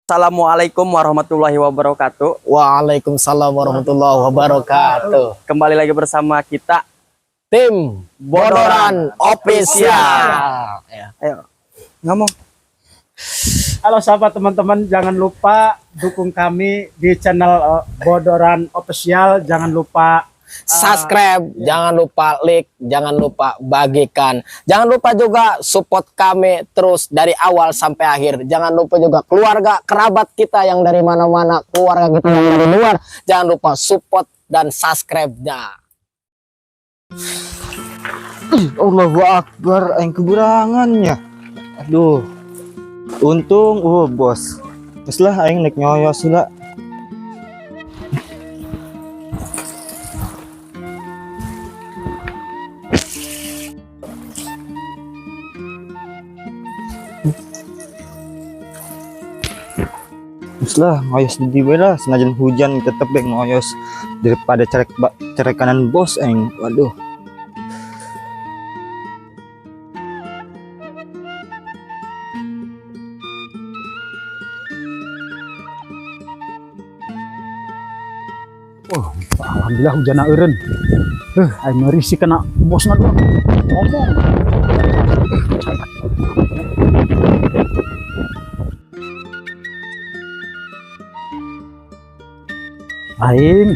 Assalamualaikum warahmatullahi wabarakatuh. Waalaikumsalam warahmatullahi wabarakatuh. Kembali lagi bersama kita Tim Bodoran Official. Ayo ngomong. Halo sahabat teman-teman, jangan lupa dukung kami di channel Bodoran Official. Jangan lupa Subscribe, jangan lupa like, jangan lupa bagikan. Jangan lupa juga support kami terus dari awal sampai akhir. Jangan lupa juga keluarga, kerabat kita yang dari mana-mana, keluarga kita yang dari luar. Jangan lupa support dan subscribe-nya. Allahu Akbar, yang keburangannya. Aduh. Untung bos. Terus lah aing naik nyoyos lah. Terus lah ngoyos di lah, senajan hujan tetep baik ngoyos daripada cerek kanan bos aing. Waduh. oh, alhamdulillah hujan eureun. Aing merisi kena bosna doang. Ngomong. Aing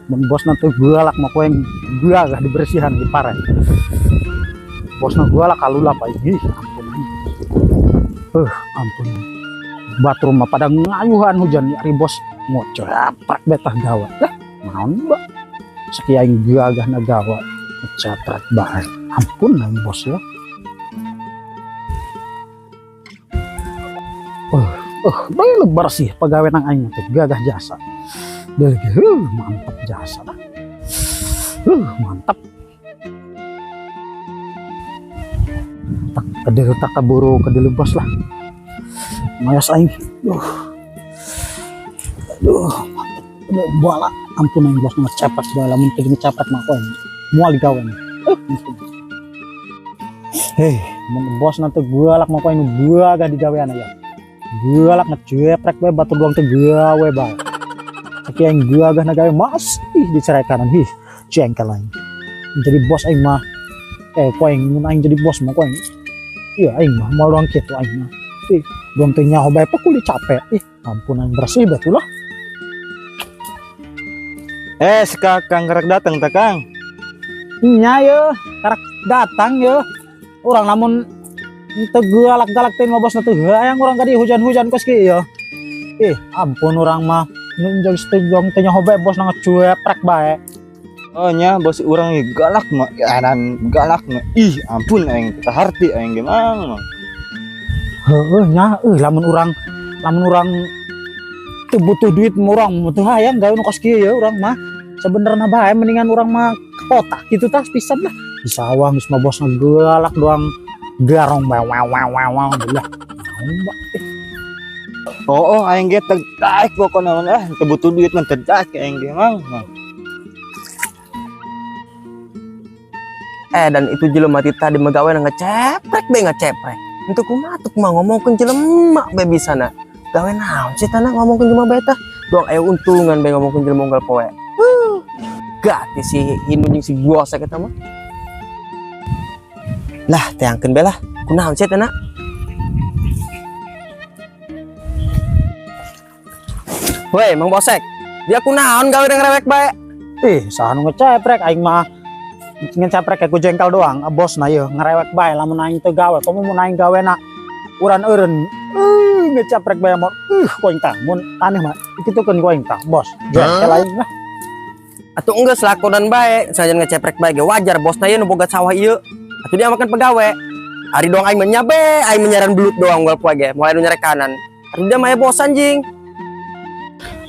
mun bosna teh gualak mah poeng gua gak dibersihan di pareh. Bosna gualak kalulap aing. Ampun. Ampun. Batur mah pada ngayuhan hujan ari bos ngocaprak betah gawat. Lah, naon mbak? Sakieu aing gagahna gawat. Ngocaprak bae. Ampun aing bos ya. Bae bersih pagawe nang aing teh gagah jasa. Mantap jasa lah. Mantap. Tak kaburu kedele bos lah. Mayas aing. Mantap. Bala ampun aing bos ngecapat bala mun teu ngecapat mah koe. Moal digawe. Mun bos nanti gualak mah koe gua gak digawean ya. Gualak ngeceprek bae batu doang teh gawe bae. Sakieu aing gua gak nagawe masih dicerai kanan jengkel aing. Jadi bos aing mah poeng mun aing jadi bos mah poeng. Iya aing mah moal doang kitu aing mah. Doang teh nyaho bae pekul capek. Ampun aing bersih betul lah. Sekakang karek datang tak Kang? Nya ye, karak datang ye. Urang namun teu galak-galak teh mah bosna teh hayang urang kadi hujan-hujan kos kieu ya. Ampun urang mah nunjang setujong teh nyaho bae bosna ngecueprek bae. Oh nya bos urang galak mah, dan galak mah. Ampun aing teu harti aing ge mang. Nya lamun urang teu butuh duit mah urang teu hayang gawe nu kos kieu ya urang mah. Sebenarnya bae mendingan urang mah ke kota kitu tah pisan lah. Di sawah geus mah bosna galak doang garong bae wow belah. Aing ge tertarik pokona mah teu butuh duit mah tertarik aing ge mang. Dan itu jelema ti tadi magawe ngeceprek bae ngeceprek. Untuk kumaha mah ngomongkeun jelema bae bisana. Gawe naon sih tanah ngomongkeun jelema bae tah. Doang untungan bae ngomongkeun jelema unggal poe. Gati si Hindu jeung si Gosek eta mah. Lah teangkeun bae lah. Kunaon sih tanah? Woi, Mang Bosek. Dia kunaon gawe ngerewek bae? Saha nu ngeceprek aing mah ngeceprek ku jengkel doang. Bosna ye ngerewek bae lamun aing teu gawe. Komo mun aing gawena uran eureun ngeceprek bae mah koing tah mun aneh mah ikitukeun koing tah bos. Jengkel aing lah. Atuh enggeus lakonan bae, sajan ngeceprek bae ge wajar bosna ye nu boga sawah ieu. Atuh dia makan pegawe. Ari doang aing menyabe, aing menyaran belut doang unggal poe ge, mulai nu nyerek kanan. Atuh dia mah bos anjing.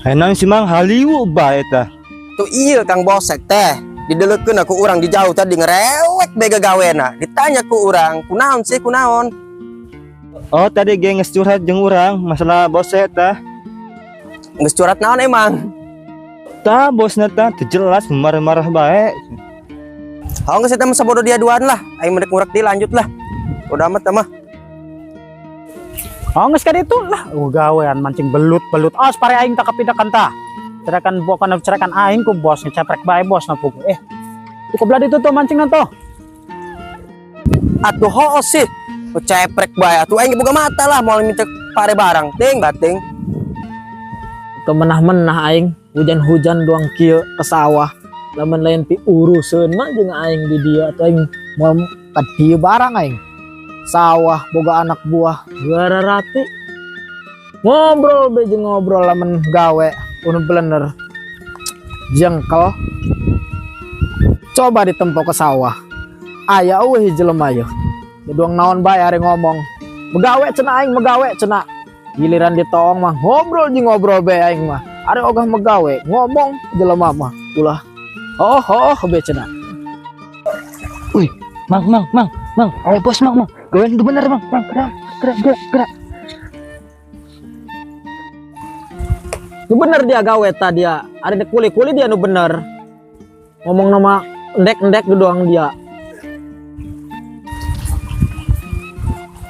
Naon si mang haliwu bae tah. Tuh iya Kang Bosek teh didelekeun aku urang di jauh tadi ngerewek bae gawena. Ditanya ku urang, kunaon sih kunaon? Tadi ge geus curhat jeung urang masalah bos tah. Geus curhat naon emang? Tah bosna tah teu jelas marah-marah bae. Nggak sih teman sabodo dia duaan lah. Aing mendek ngurek di lanjut lah. Udah amat mah. Oh nges kan itu lah gawean mancing belut oh pare aing tak kapindakan ta cerakan bukan cerakan aing ku bos ngeceprek bae bos na pugu itu kebelah itu tuh mancing nanto Atuh ho sih. Ceprek bae atuh aing buka mata lah mau minta pare barang. Ting bating. Kemenah-menah aing hujan-hujan doang kieu ke sawah. Lamun lain pi uruseun mah jeung aing di dia atuh aing moal ka dieu barang aing. Sawah boga anak buah gararati. Ngobrol be jeung ngobrol lamun gawe unu bener jengkel. Coba ditempo ke sawah. Aya eueuh jelema ieu. Doang naon bae are ngomong. Megawe cenah aing megawe cenah. Giliran ditoong mah ngobrol jeung ngobrol be aing mah. Are ogah megawe ngomong jelema mah ulah. Oh be cenah. Wih, mang, ayo bos mang, gawean itu bener mang, gerak. Nu bener dia gawe tadi dia. Ada kuli-kuli dia nu bener. Ngomong nama endek-endek doang dia.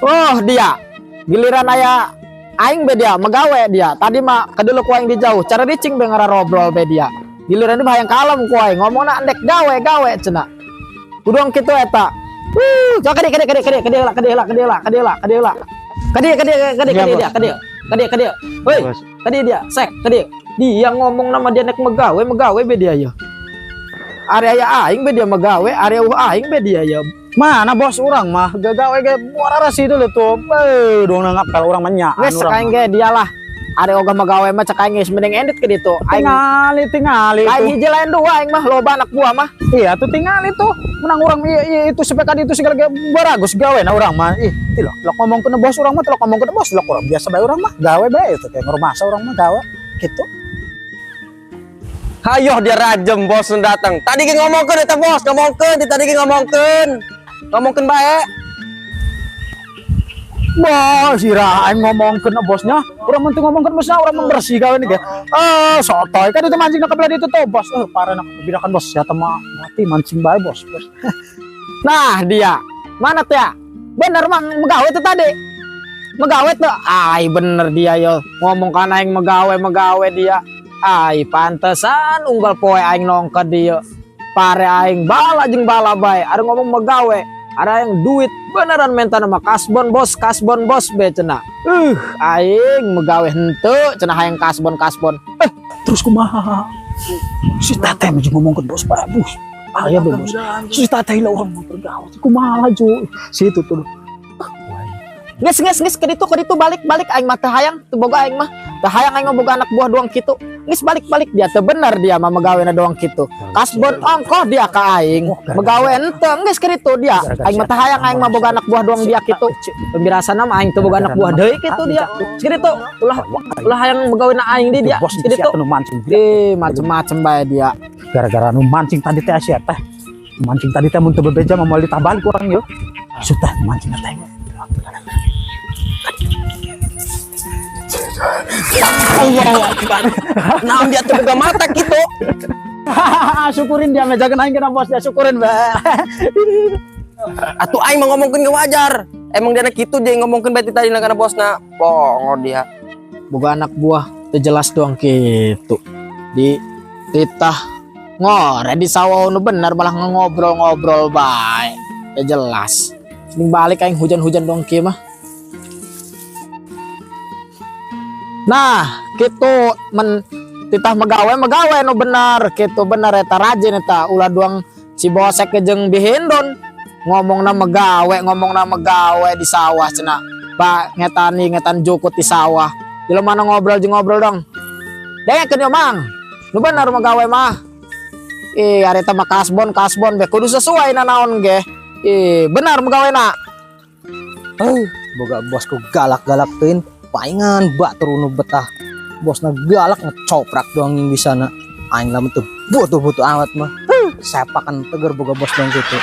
Oh dia. Giliran aya aing be dia megawe dia. Tadi mah kadulu ku aing di jauh. Cara ricing be ngararobrol be dia. Giliran di hayang kalem ku aing ngomongna endek gawe cenah. Kuduang kitu eta. Coba kade dia. Woi, kade dia, sek, kade. Dia ngomong nama dia nek megawe be dia ya. Area aing be dia megawe, area aing be dia ya. mana bos orang mah gawe ge muara rasi dulu tuh dong ngapel orang menyak Geus cekaing ge dialah. Are oga megawe mah cek aing geus mending edit ke ditu. Aing tingali aing hiji lain dua aing mah loba anak buah mah. iya tuh tingali tuh menang orang itu sepekan itu segala baragus gawe na orang mah lo ngomong kena bos orang mah lo ngomong kena bos lo orang biasa bae orang mah gawe bae itu kayak ngurmasa orang mah gawe gitu. Hayo dia rajem bos datang. Tadi ki ngomongkeun eta bos, ngomongkeun tadi ki ngomongkeun bae. Bos, aing ngomongkeun bosnya. Urang mah teu ngomongkeun bosnya, urang mah bersih gawe nih ge. Sotoy kan itu mancing nak belah itu tuh bos. Parah nak bidakan bos, ya mah mati mancing bae bos. Nah, dia. Mana tuh ya? Bener mang megawe tuh tadi. Megawe tuh. Ai bener dia yo. Ngomong kan aing megawe dia. Ai pantesan unggal poe aing nongke dia. Pare aing bala jeung bala bae. Ada ngomong megawe. Ada yang duit beneran minta nama kasbon bos be cenah. Aing megawe henteu cenah hayang kasbon. Terus kumaha? Si Tete mah ngomongkeun bos bae bos. Aya be bos. Si Tete lah orang mah bergaul. Kumaha ju? Situ tuh. Nges ke ditu balik aing mah teu hayang teu boga aing mah. Teu hayang aing boga anak buah doang kitu. Nges balik dia teu bener dia mah megawena doang kitu. Kasbon ongkoh dia ka aing. Megawe henteu nges ke ditu dia. Aing mah teu hayang aing mah boga anak buah doang dia kitu. Pembirasana mah aing teu boga anak buah deui kitu dia. Kitu ulah hayang megawena aing di dia. Kitu macem-macem bae dia. Gara-gara nu mancing tadi teh sia teh. Mancing tadi teh mun teu bebeja mah moal ditabalik urang yeuh. Sudah mancing teh. Allah Akbar. Naon dia teu boga mata kitu. Syukurin dia mejakeun aing kena bos dia syukurin bae. Atuh aing mah ngomongkeun ge wajar. Emang dia kitu jeung ngomongkeun bae tadi kana bosna. Pongo dia. Boga anak buah teu jelas doang kitu. Di titah ngore di sawah nu bener malah ngobrol bae. Teu jelas. Sing balik aing hujan-hujan doang kieu mah. Nah, gitu titah megawe nu bener gitu bener eta rajin eta ulah doang si bosek jeung bihindon ngomongna megawe di sawah cenah Pak ngetan jukut di sawah jelema mana ngobrol dong dengekeun yo mang nu bener megawe mah ari eta mah kasbon be kudu sesuai na naon ge bener megawena Boga bosku galak-galak teuin paingan bak turun betah bosna galak ngecoprak doang yang bisa na aing lamun tuh butuh amat mah sepakan teger boga bos dong gitu